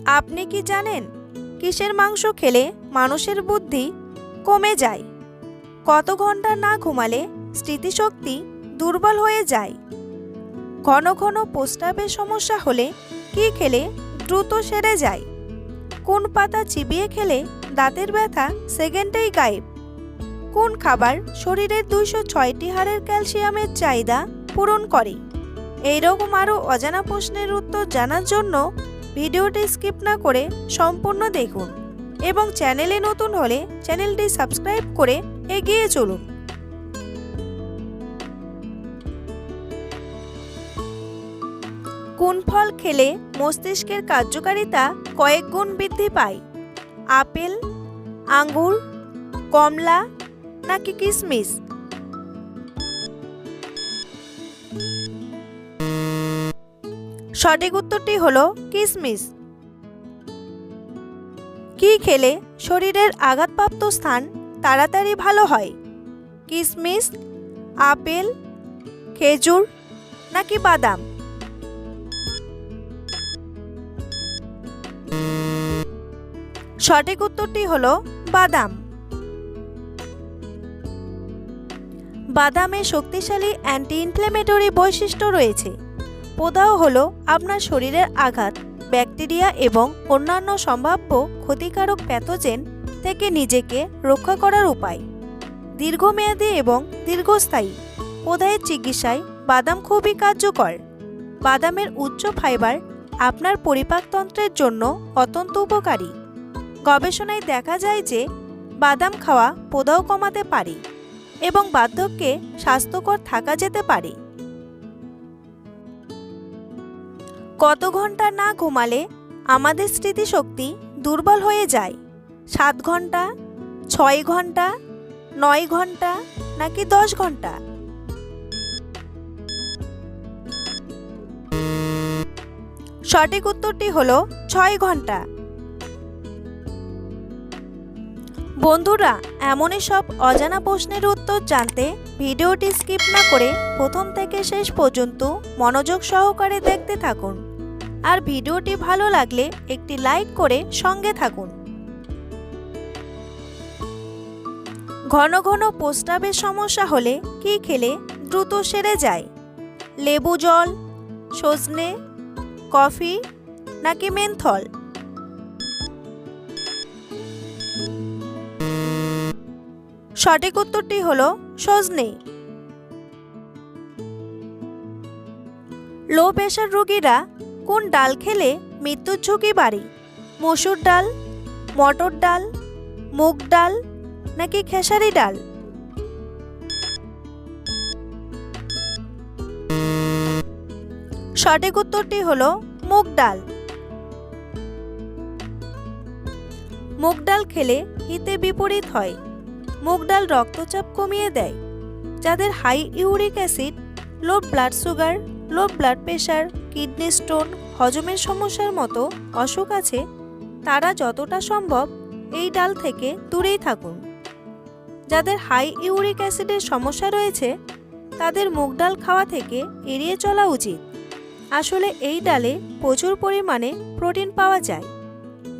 আপনি কি জানেন কিসের মাংস খেলে মানুষের বুদ্ধি কমে যায়? কত ঘন্টা না ঘুমালে স্মৃতিশক্তি দুর্বল হয়ে যায়? ঘন ঘন প্রস্রাবের সমস্যা হলে কি খেলে দ্রুত সেরে যায়? কোন পাতা চিবিয়ে খেলে দাঁতের ব্যথা সেকেন্ডেই গায়েব? কোন খাবার শরীরের 206টি হাড়ের ক্যালসিয়ামের চাহিদা পূরণ করে? এইরকম আরও অজানা প্রশ্নের উত্তর জানার জন্য ভিডিওটি স্কিপ না করে সম্পূর্ণ দেখুন এবং চ্যানেলে নতুন হলে চ্যানেলটি সাবস্ক্রাইব করে এগিয়ে চলুন। কোন ফল খেলে মস্তিষ্কের কার্যকারিতা কয়েক গুণ বৃদ্ধি পায়? আপেল, আঙ্গুর, কমলা নাকি কিশমিশ? সঠিক উত্তরটি হলো কিশমিশ। কি খেলে শরীরের আঘাতপ্রাপ্ত স্থান তাড়াতাড়ি ভালো হয়? কিশমিশ, আপেল, খেজুর নাকি বাদাম? সঠিক উত্তরটি হলো বাদাম। বাদামে শক্তিশালী অ্যান্টি ইনফ্ল্যামেটরি বৈশিষ্ট্য রয়েছে। প্রদাহ হলো আপনার শরীরের আঘাত, ব্যাকটেরিয়া এবং অন্যান্য সম্ভাব্য ক্ষতিকারক প্যাথোজেন থেকে নিজেকে রক্ষা করার উপায়। দীর্ঘমেয়াদী এবং দীর্ঘস্থায়ী প্রদাহের চিকিৎসায় বাদাম খুবই কার্যকর। বাদামের উচ্চ ফাইবার আপনার পরিপাকতন্ত্রের জন্য অত্যন্ত উপকারী। গবেষণায় দেখা যায় যে বাদাম খাওয়া প্রদাহ কমাতে পারে এবং বার্ধক্যে স্বাস্থ্যকর থাকা যেতে পারে। কত ঘন্টা না ঘুমালে আমাদের স্মৃতিশক্তি দুর্বল হয়ে যায়? 7 ঘন্টা, 6 ঘন্টা, 9 ঘন্টা নাকি 10 ঘন্টা? সঠিক উত্তরটি হলো 6 ঘন্টা। বন্ধুরা, এমনই সব অজানা প্রশ্নের উত্তর জানতে ভিডিওটি স্কিপ না করে প্রথম থেকে শেষ পর্যন্ত মনোযোগ সহকারে দেখতে থাকুন। আর ভিডিওটি ভালো লাগলে একটি লাইক করে সঙ্গে থাকুন। ঘন ঘন প্রস্রাবের সমস্যা হলে কি খেলে দ্রুত সেরে যায়? লেবু জল, সজনে, কফি নাকি মেন্থল? সঠিক উত্তরটি হলো সজনে। লো প্রেশার রোগীরা কোন ডাল খেলে মৃত্যুর ঝুঁকি বাড়ে? মসুর ডাল, মটর ডাল, মুগ ডাল নাকি খেসারি ডাল? সঠিক উত্তরটি হলো মুগ ডাল। মুগ ডাল খেলে হিতে বিপরীত হয়। মুগ ডাল রক্তচাপ কমিয়ে দেয়। যাদের high uric acid, low blood sugar, low blood pressure, kidney stone, হজমের সমস্যার মতো অসুখ আছে, তারা যতটা সম্ভব এই ডাল থেকে দূরেই থাকুন। যাদের হাই ইউরিক অ্যাসিডের সমস্যা রয়েছে, তাদের মুগ ডাল খাওয়া থেকে এড়িয়ে চলা উচিত। আসলে এই ডালে প্রচুর পরিমাণে প্রোটিন পাওয়া যায়,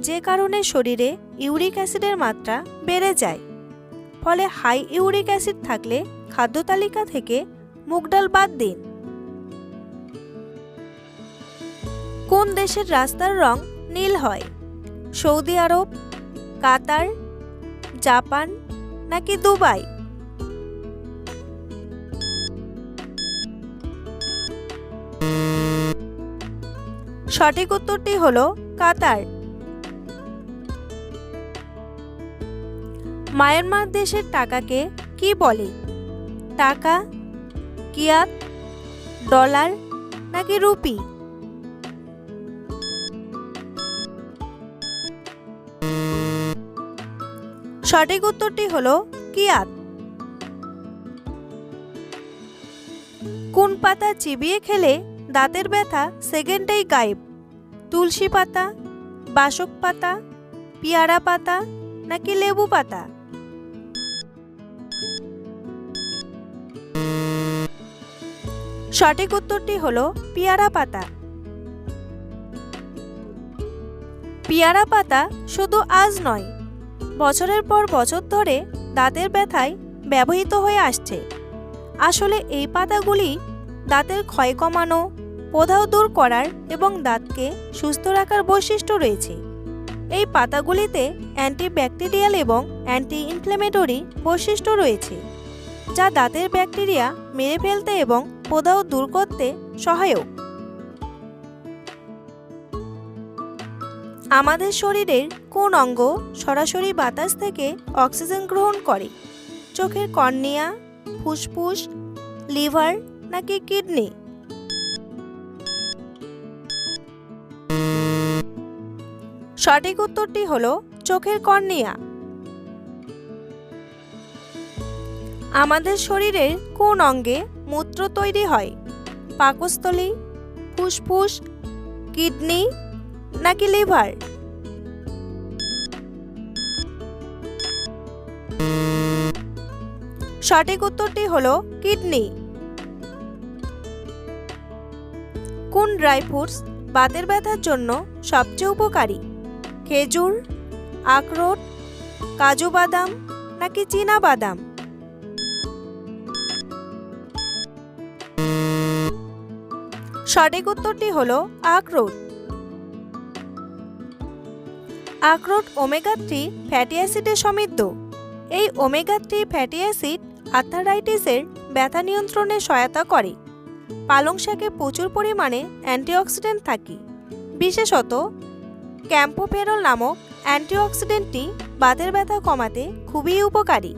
যে কারণে শরীরে ইউরিক অ্যাসিডের মাত্রা বেড়ে যায়। ফলে হাই ইউরিক অ্যাসিড থাকলে খাদ্য তালিকা থেকে মুগ ডাল বাদ দিন। কোন দেশের রাস্তার রং নীল হয়? সৌদি আরব, কাতার, জাপান নাকি দুবাই? সঠিক উত্তরটি হলো কাতার। মায়ানমার দেশের টাকাকে কি বলে? টাকা, কিয়াত, ডলার নাকি রুপি? সঠিক উত্তরটি হলো কিয়াত। কোন পাতা চিবিয়ে খেলে দাঁতের ব্যথা সেকেন্ডেই গায়েব? তুলসী পাতা, বাসক পাতা, পেয়ারা পাতা নাকি লেবু পাতা? সঠিক উত্তরটি হলো পেয়ারা পাতা। পেয়ারা পাতা শুধু আজ নয়, বছরের পর বছর ধরে দাঁতের ব্যথায় ব্যবহৃত হয়ে আসছে। আসলে এই পাতাগুলি দাঁতের ক্ষয় কমানো, প্রদাহ দূর করার এবং দাঁতকে সুস্থ রাখার বৈশিষ্ট্য রয়েছে। এই পাতাগুলিতে অ্যান্টিব্যাকটেরিয়াল এবং অ্যান্টি ইনফ্ল্যামেটরি বৈশিষ্ট্য রয়েছে, যা দাঁতের ব্যাকটেরিয়া মেরে ফেলতে এবং প্রদাহ দূর করতে সহায়ক। আমাদের শরীরের কোন অঙ্গ সরাসরি বাতাস থেকে অক্সিজেন গ্রহণ করে? চোখের কর্নিয়া, ফুসফুস, লিভার নাকি কিডনি? সঠিক উত্তরটি হলো চোখের কর্নিয়া। আমাদের শরীরের কোন অঙ্গে মূত্র তৈরি হয়? পাকস্থলী, ফুসফুস, কিডনি নাকি লিভার? সঠিক উত্তরটি হলো কিডনি। কোন ড্রাই ফ্রুটস বাতের ব্যথার জন্য সবচেয়ে উপকারী? খেজুর, আখরোট, কাজু বাদাম নাকি চীনা বাদাম? সঠিক উত্তরটি হলো আখরোট। আখরোট ওমেগা 3 ফ্যাটি অ্যাসিডে সমৃদ্ধ। এই ওমেগা 3 ফ্যাটি অ্যাসিড আর্থারাইটিসের ব্যথা নিয়ন্ত্রণে সহায়তা করে। পালং শাকে প্রচুর পরিমাণে অ্যান্টিঅক্সিডেন্ট থাকে। বিশেষত ক্যাম্পোফেরল নামক অ্যান্টিঅক্সিডেন্টটি বাতের ব্যথা কমাতে খুবই উপকারী।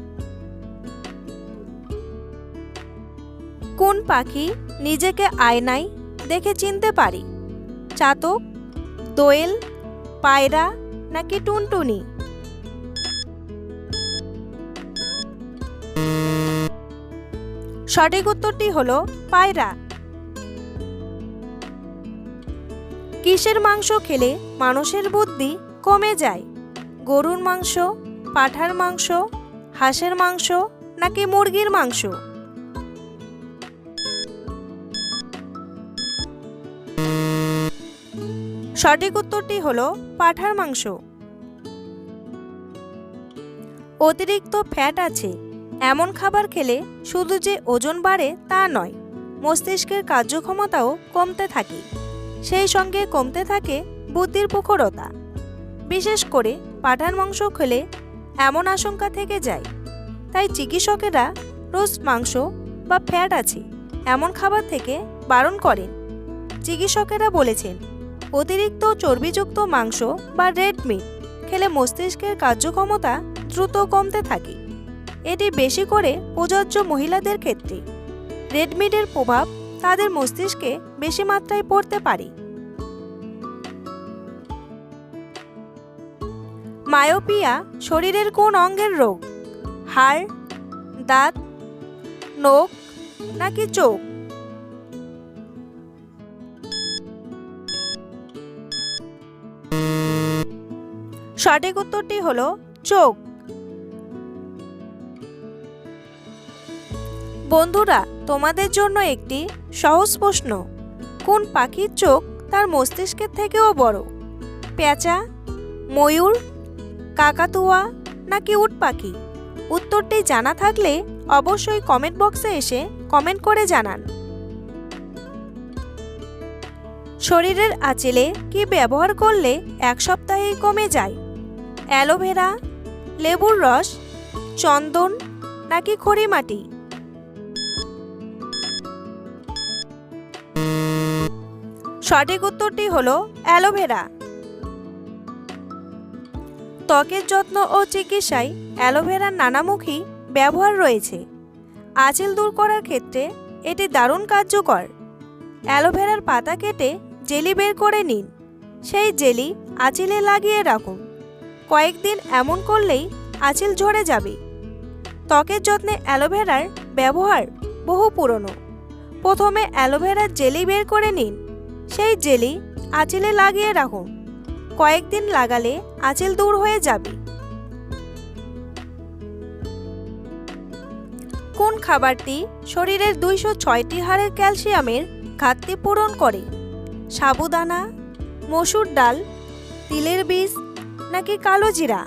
কোন পাখি নিজেকে আয়নায় দেখে চিনতে পারে? চাতক, দোয়েল, পায়রা নাকি টুনটুনি? সঠিক উত্তরটি হলো পায়রা। কিসের মাংস খেলে মানুষের বুদ্ধি কমে যায়? গরুর মাংস, পাঁঠার মাংস, হাঁসের মাংস নাকি মুরগির মাংস? সঠিক উত্তরটি হলো পাঁঠার মাংস। অতিরিক্ত ফ্যাট আছে এমন খাবার খেলে শুধু যে ওজন বাড়ে তা নয়, মস্তিষ্কের কার্যক্ষমতাও কমতে থাকে। সেই সঙ্গে কমতে থাকে বুদ্ধির প্রখরতা। বিশেষ করে পাঁঠার মাংস খেলে এমন আশঙ্কা থেকে যায়। তাই চিকিৎসকেরা রোজ মাংস বা ফ্যাট আছে এমন খাবার থেকে বারণ করেন। চিকিৎসকেরা বলেছেন, অতিরিক্ত চর্বিযুক্ত মাংস বা রেড মিট খেলে মস্তিষ্কের কার্যক্ষমতা দ্রুত কমতে থাকে। এটি বেশি করে প্রযোজ্য মহিলাদের ক্ষেত্রে। রেড মিটের প্রভাব তাদের মস্তিষ্কে বেশি মাত্রায় পড়তে পারে। মায়োপিয়া শরীরের কোন অঙ্গের রোগ? হাড়, দাঁত, নখ নাকি চোখ? সঠিক উত্তরটি হলো চোখ। বন্ধুরা, তোমাদের জন্য একটি সহজ প্রশ্ন। কোন পাখির চোখ তার মস্তিষ্কের থেকেও বড়? পেঁচা, ময়ূর, কাকাতুয়া নাকি উট পাখি? উত্তরটি জানা থাকলে অবশ্যই কমেন্ট বক্সে এসে কমেন্ট করে জানান। শরীরের আঁচলে কি ব্যবহার করলে এক সপ্তাহেই কমে যায়? অ্যালোভেরা, লেবুর রস, চন্দন নাকি খড়ি মাটি? সঠিক উত্তরটি হলো অ্যালোভেরা। ত্বকের যত্ন ও চিকিৎসায় অ্যালোভেরার নানামুখী ব্যবহার রয়েছে। আঁচল দূর করার ক্ষেত্রে এটি দারুণ কার্যকর। অ্যালোভেরার পাতা কেটে জেলি বের করে নিন। সেই জেলি আঁচলে লাগিয়ে রাখুন। কয়েকদিন এমন করলেই আঁচল ঝরে যাবে। ত্বকের যত্নে অ্যালোভেরার ব্যবহার বহু পুরনো। প্রথমে অ্যালোভেরার জেলি বের করে নিন। সেই জেলি আঁচলে লাগিয়ে রাখুন। কয়েকদিন লাগালে আঁচল দূর হয়ে যাবে। কোন খাবারটি শরীরের 206টি হাড়ের ক্যালসিয়ামের ঘাটতি পূরণ করে? সাবুদানা, মসুর ডাল, তিলের বীজ নাকি কালো জিরা?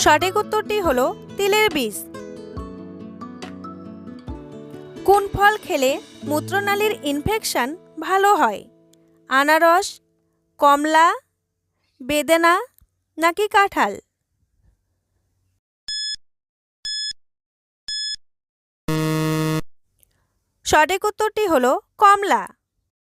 সঠিক উত্তরটি হলো তিলের বীজ। কোন ফল খেলে মূত্রনালীর ইনফেকশন ভালো হয়? আনারস, কমলা, বেদেনা নাকি কাঁঠাল? সঠিক উত্তরটি হলো কমলা।